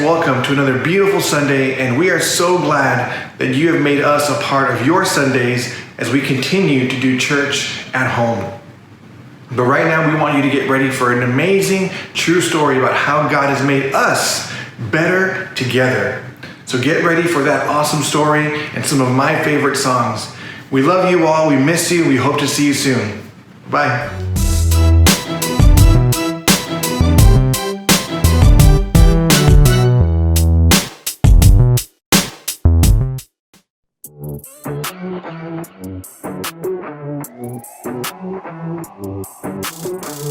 welcome to another beautiful Sunday, and we are so glad that you have made us a part of your Sundays as we continue to do church at home. But right now, we want you to get ready for an amazing, true story about how God has made us better together. So get ready for that awesome story and some of my favorite songs. We love you all. We miss you. We hope to see you soon. Bye.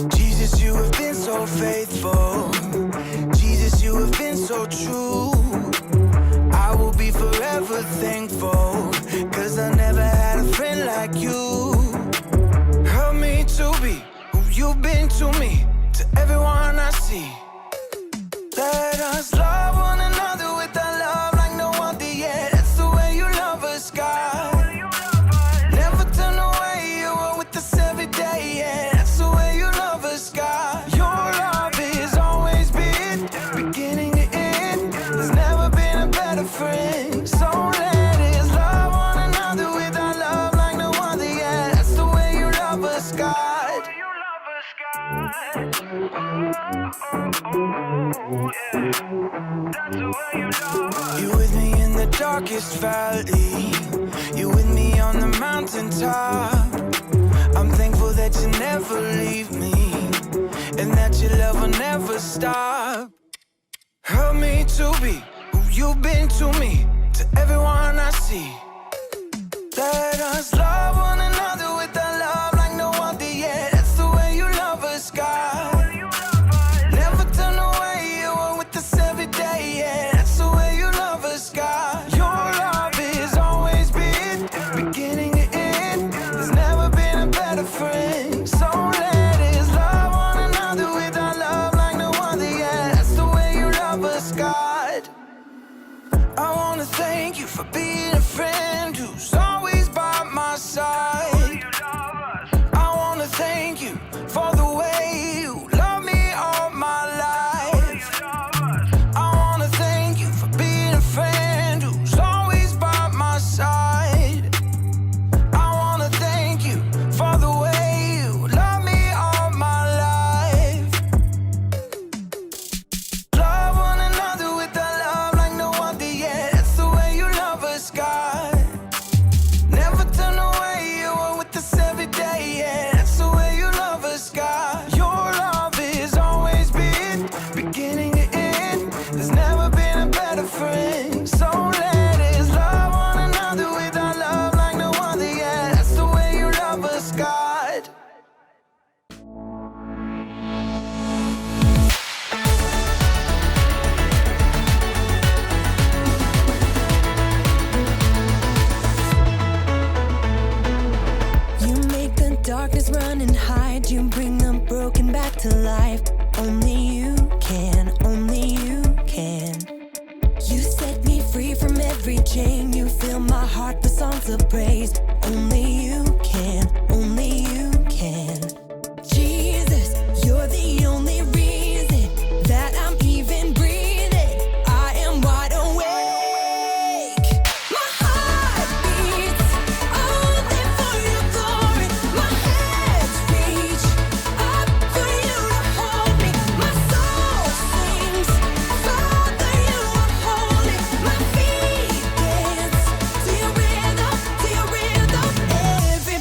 Jesus, you have been so faithful. Jesus, you have been so true. I will be forever thankful, 'cause I never had a friend like you. Help me to be who you've been to me, to everyone I see. Let us love one another with a love like no other yet. That's the way you love us, God. Never turn away, you are with us every day, yeah. That's the way you love us, God. Your love is always been beginning to end. There's never been a better friend. So let us love one another with our love like no other, yeah. That's the way you love us, God. You with me in the darkest valley. You with me on the mountaintop. I'm thankful that you never leave me, and that your love will never stop. Help me to be who you've been to me, to everyone I see. Let us love one another with a love like no other yet. That's the way you love us, God. Never turn away, you are with us every day, yeah. That's the way you love us, God. Your love is always been beginning to end. There's never been a better friend. So let us love one another with our love like no other, yeah. That's the way you love us, God. I wanna thank you for being a friend who's always by my side. I wanna thank you for the way you love me all my life. I wanna thank you for being a friend who's always by my side. I wanna thank you for the way you love me all my life. Love one another with a love like no other, yeah. That's the way you love us, God. Never turn away, you are with us every day, yeah. That's the way you love us, God. Your love is always been beginning to end. There's never been a better friend. So let us love one another with our love like no other, yeah. That's the way you love us, God. You make the darkness run and hide. You bring the broken back to life. Only you can, only you can. You set me free from every chain. You fill my heart with songs of praise. Only you can, only you can. Jesus, you're the only reason that I'm even breathing. I am wide awake. My heart beats only for your glory. My hands reach up for you to hold me. My soul sings, Father, you are holy. My feet dance to your rhythm, to your rhythm. Every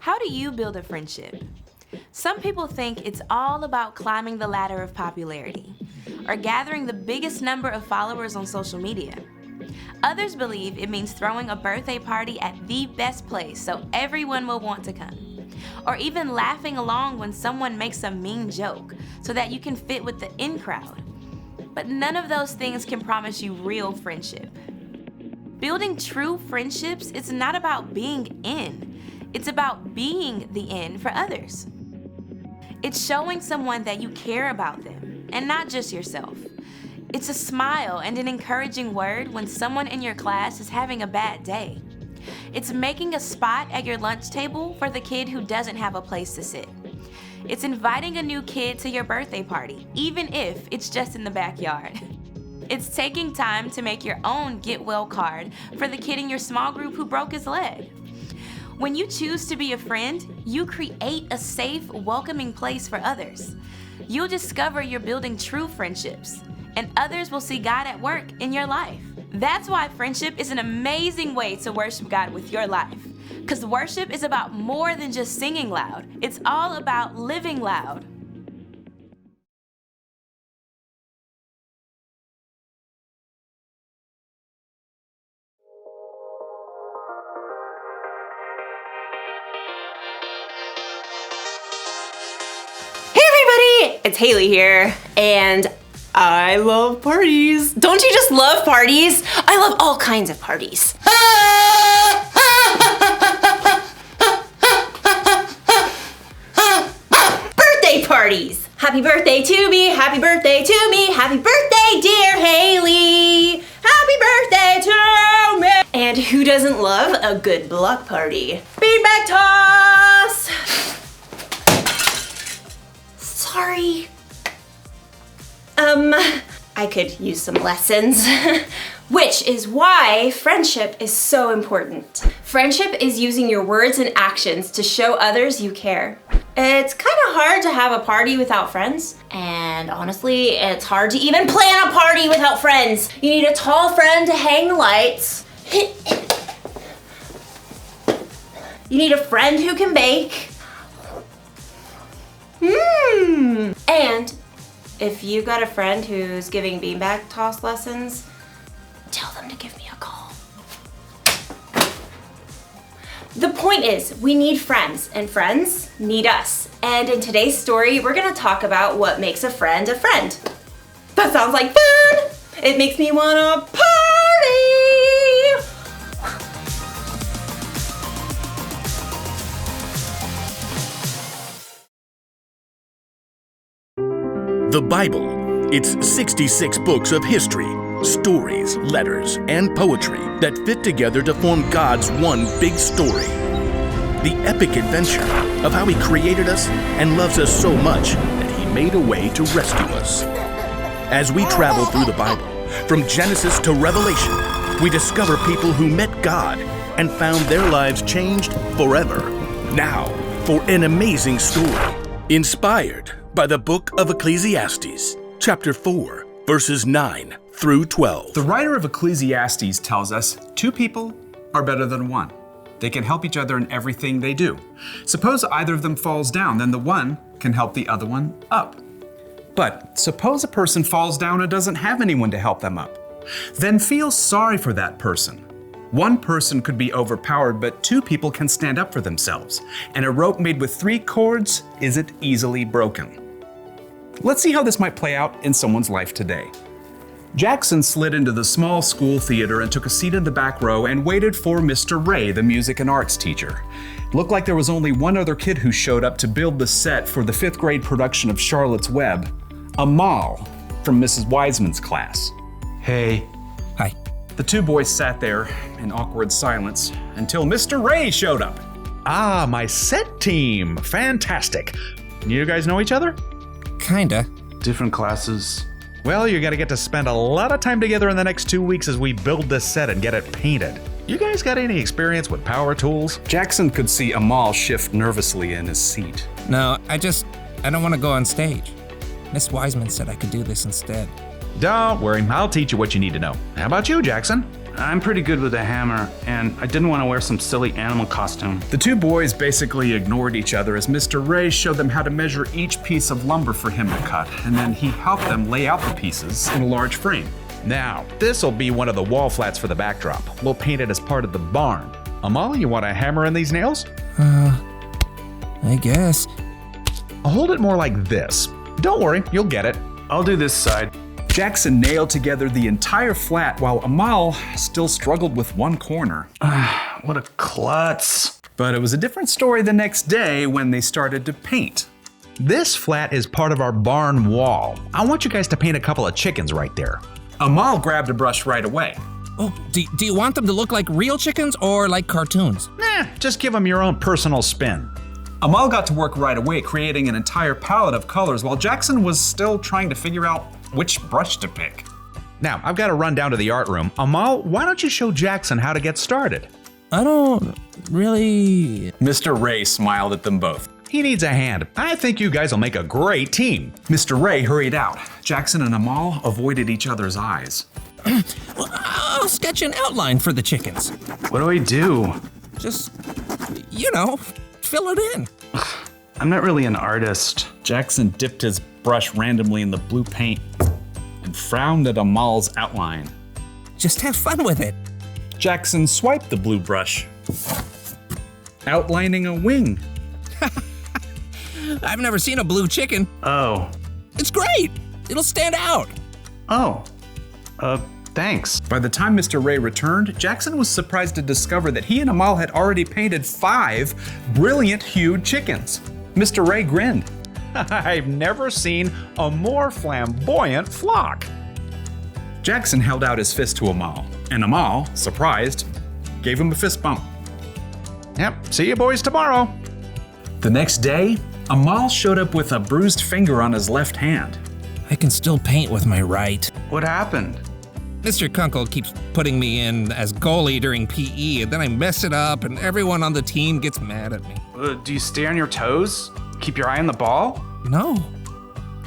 How do you build a friendship? Some people think it's all about climbing the ladder of popularity or gathering the biggest number of followers on social media. Others believe it means throwing a birthday party at the best place so everyone will want to come, or even laughing along when someone makes a mean joke so that you can fit with the in crowd. But none of those things can promise you real friendship. Building true friendships is not about being in, it's about being the in for others. It's showing someone that you care about them, and not just yourself. It's a smile and an encouraging word when someone in your class is having a bad day. It's making a spot at your lunch table for the kid who doesn't have a place to sit. It's inviting a new kid to your birthday party, even if it's just in the backyard. It's taking time to make your own get well card for the kid in your small group who broke his leg. When you choose to be a friend, you create a safe, welcoming place for others. You'll discover you're building true friendships, and others will see God at work in your life. That's why friendship is an amazing way to worship God with your life. Because worship is about more than just singing loud. It's all about living loud. It's Haley here, and I love parties. Don't you just love parties? I love all kinds of parties. Birthday parties! Happy birthday to me, happy birthday to me, happy birthday, dear Haley! Happy birthday to me! And who doesn't love a good block party? Beanbag toss! Sorry. I could use some lessons. Which is why friendship is so important. Friendship is using your words and actions to show others you care. It's kind of hard to have a party without friends. And honestly, it's hard to even plan a party without friends. You need a tall friend to hang the lights. You need a friend who can bake. And if you got a friend who's giving beanbag toss lessons, tell them to give me a call. The point is, we need friends, and friends need us. And in today's story, we're gonna talk about what makes a friend a friend. That sounds like fun! It makes me wanna party! The Bible. It's 66 books of history, stories, letters, and poetry that fit together to form God's one big story. The epic adventure of how He created us and loves us so much that He made a way to rescue us. As we travel through the Bible, from Genesis to Revelation, we discover people who met God and found their lives changed forever. Now, for an amazing story, inspired by the book of Ecclesiastes, chapter 4, verses 9 through 12. The writer of Ecclesiastes tells us 2 people are better than 1. They can help each other in everything they do. Suppose either of them falls down, then the one can help the other one up. But suppose a person falls down and doesn't have anyone to help them up. Then feel sorry for that person. One person could be overpowered, but 2 people can stand up for themselves. And a rope made with 3 cords isn't easily broken. Let's see how this might play out in someone's life today. Jackson slid into the small school theater and took a seat in the back row and waited for Mr. Ray, the music and arts teacher. It looked like there was only one other kid who showed up to build the set for the 5th grade production of Charlotte's Web, Amal from Mrs. Wiseman's class. Hey. Hi. The 2 boys sat there in awkward silence until Mr. Ray showed up. Ah, my set team. Fantastic. You guys know each other? Kinda. Different classes. Well, you're gonna get to spend a lot of time together in the next 2 weeks as we build this set and get it painted. You guys got any experience with power tools? Jackson could see Amal shift nervously in his seat. No, I don't want to go on stage. Miss Wiseman said I could do this instead. Don't worry, I'll teach you what you need to know. How about you, Jackson? I'm pretty good with a hammer, and I didn't want to wear some silly animal costume. The two boys basically ignored each other as Mr. Ray showed them how to measure each piece of lumber for him to cut, and then he helped them lay out the pieces in a large frame. Now, this'll be one of the wall flats for the backdrop. We'll paint it as part of the barn. Amal, you want to hammer in these nails? I guess. I'll hold it more like this. Don't worry, you'll get it. I'll do this side. Jackson nailed together the entire flat while Amal still struggled with one corner. What a klutz. But it was a different story the next day when they started to paint. This flat is part of our barn wall. I want you guys to paint a couple of chickens right there. Amal grabbed a brush right away. Oh, do you want them to look like real chickens or like cartoons? Nah, just give them your own personal spin. Amal got to work right away, creating an entire palette of colors while Jackson was still trying to figure out which brush to pick. Now, I've got to run down to the art room. Amal, why don't you show Jackson how to get started? I don't really... Mr. Ray smiled at them both. He needs a hand. I think you guys will make a great team. Mr. Ray hurried out. Jackson and Amal avoided each other's eyes. Well, I'll sketch an outline for the chickens. What do I do? Just, fill it in. I'm not really an artist. Jackson dipped his brush randomly in the blue paint and frowned at Amal's outline. Just have fun with it. Jackson swiped the blue brush, outlining a wing. I've never seen a blue chicken. Oh. It's great. It'll stand out. Oh. Thanks. By the time Mr. Ray returned, Jackson was surprised to discover that he and Amal had already painted 5 brilliant hued chickens. Mr. Ray grinned. I've never seen a more flamboyant flock. Jackson held out his fist to Amal, and Amal, surprised, gave him a fist bump. Yep, see you boys tomorrow. The next day, Amal showed up with a bruised finger on his left hand. I can still paint with my right. What happened? Mr. Kunkel keeps putting me in as goalie during PE, and then I mess it up, and everyone on the team gets mad at me. Do you stay on your toes? Keep your eye on the ball? No.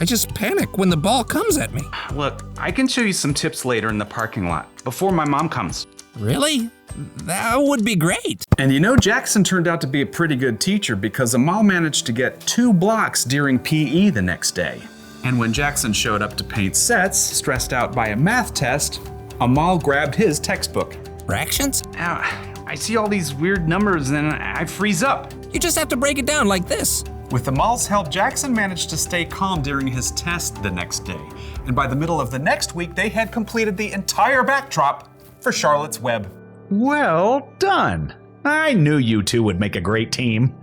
I just panic when the ball comes at me. Look, I can show you some tips later in the parking lot, before my mom comes. Really? That would be great. And Jackson turned out to be a pretty good teacher because Amal managed to get 2 blocks during PE the next day. And when Jackson showed up to paint sets, stressed out by a math test, Amal grabbed his textbook. Fractions? I see all these weird numbers and I freeze up. You just have to break it down like this. With Amal's help, Jackson managed to stay calm during his test the next day. And by the middle of the next week, they had completed the entire backdrop for Charlotte's Web. Well done. I knew you two would make a great team.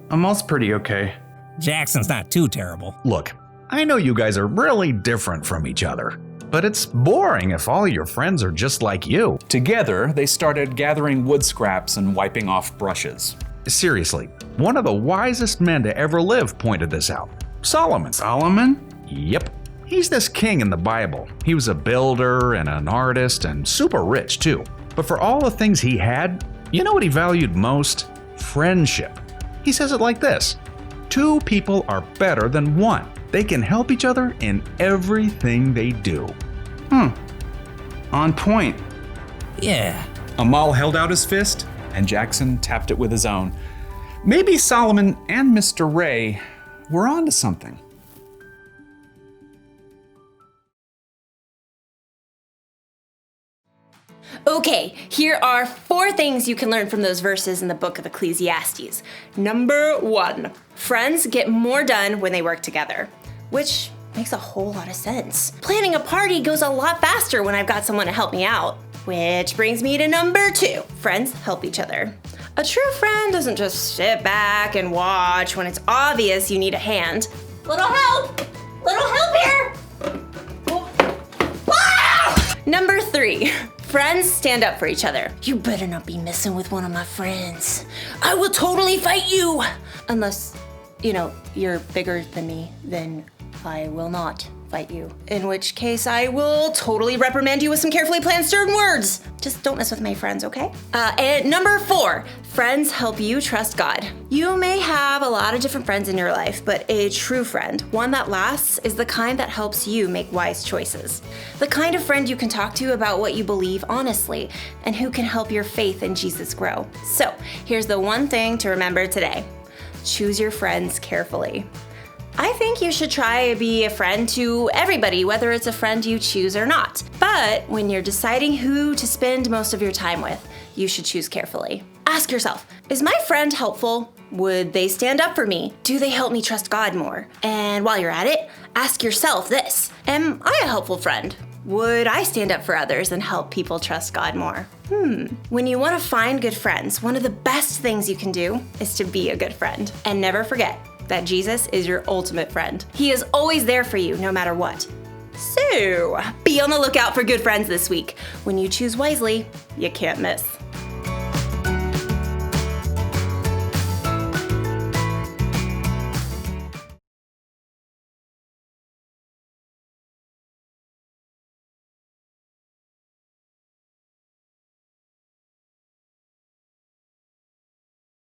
Amal's pretty okay. Jackson's not too terrible. Look, I know you guys are really different from each other, but it's boring if all your friends are just like you. Together, they started gathering wood scraps and wiping off brushes. Seriously, one of the wisest men to ever live pointed this out. Solomon. Solomon? Yep. He's this king in the Bible. He was a builder and an artist and super rich too. But for all the things he had, you know what he valued most? Friendship. He says it like this: 2 people are better than 1. They can help each other in everything they do. On point. Yeah. Amal held out his fist, and Jackson tapped it with his own. Maybe Solomon and Mr. Ray were onto something. Okay, here are 4 things you can learn from those verses in the book of Ecclesiastes. Number 1, friends get more done when they work together, which makes a whole lot of sense. Planning a party goes a lot faster when I've got someone to help me out. Which brings me to number 2, friends help each other. A true friend doesn't just sit back and watch when it's obvious you need a hand. Little help here! Ah! Number 3, friends stand up for each other. You better not be messing with one of my friends. I will totally fight you! Unless, you're bigger than me, then I will not fight you. In which case, I will totally reprimand you with some carefully planned stern words. Just don't mess with my friends, okay? And number 4, friends help you trust God. You may have a lot of different friends in your life, but a true friend, one that lasts, is the kind that helps you make wise choices. The kind of friend you can talk to about what you believe honestly, and who can help your faith in Jesus grow. So, here's the one thing to remember today. Choose your friends carefully. I think you should try to be a friend to everybody, whether it's a friend you choose or not. But when you're deciding who to spend most of your time with, you should choose carefully. Ask yourself, is my friend helpful? Would they stand up for me? Do they help me trust God more? And while you're at it, ask yourself this, am I a helpful friend? Would I stand up for others and help people trust God more? When you want to find good friends, one of the best things you can do is to be a good friend. And never forget that Jesus is your ultimate friend. He is always there for you, no matter what. So, be on the lookout for good friends this week. When you choose wisely, you can't miss.